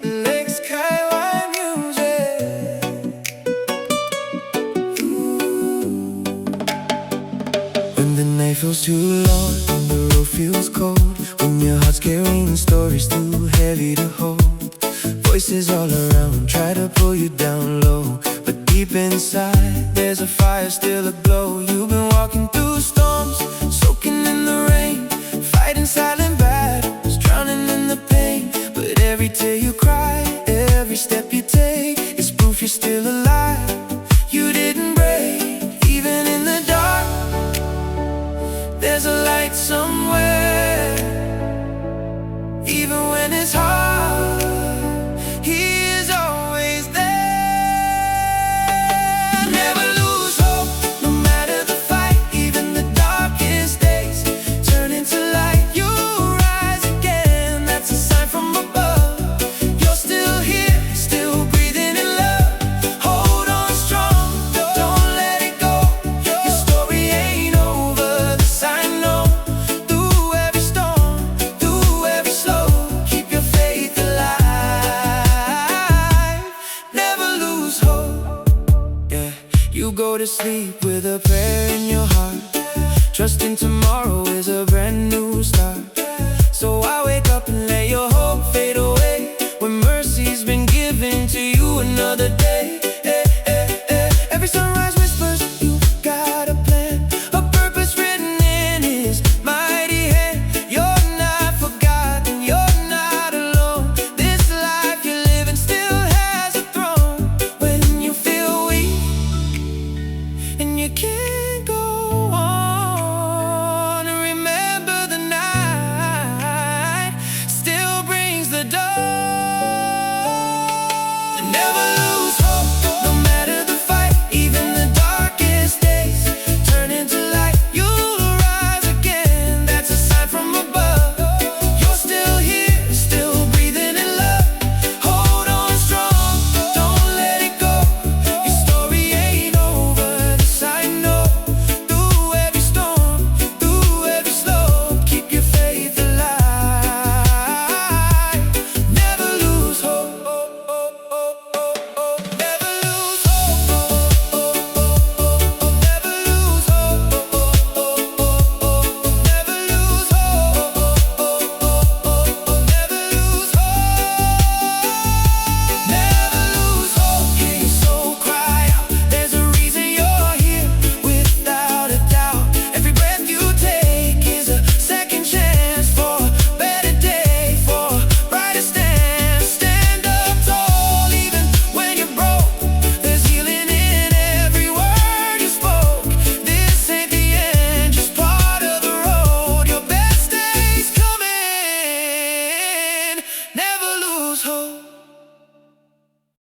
Lex Kaiwai music. When the night feels too long and the road feels cold, when your heart's carrying stories too heavy to hold, voices all around try to pull you down low, but deep inside there's a fire still aglow. You've been walking through storms, soaking in the rain, fighting silent battles, drowning in the pain. But every tear you cry, every step you take, is proof you're still alive. You didn't break, even in the dark. There's a light somewhere, even when it's hard. He is always there. Never lose hope, no matter the fight. Even the darkest days turn into light. You rise again, that's a sign from above. You're still here, still breathing in love. Hold on strong, don't let it go. Your story ain't over, this I know. Through every storm, through every slow, keep your faith alive. Never lose hope. Yeah, you go to sleep with a prayer in your heart, trusting tomorrow is a brand new start. So I wake up and let your hope fade away, when mercy's been given to you another day. Every sunrise whispers you got a plan, a purpose written in his mighty hand. You're not forgotten, you're not alone. This life you're living still has a throne. When you feel weak and you can't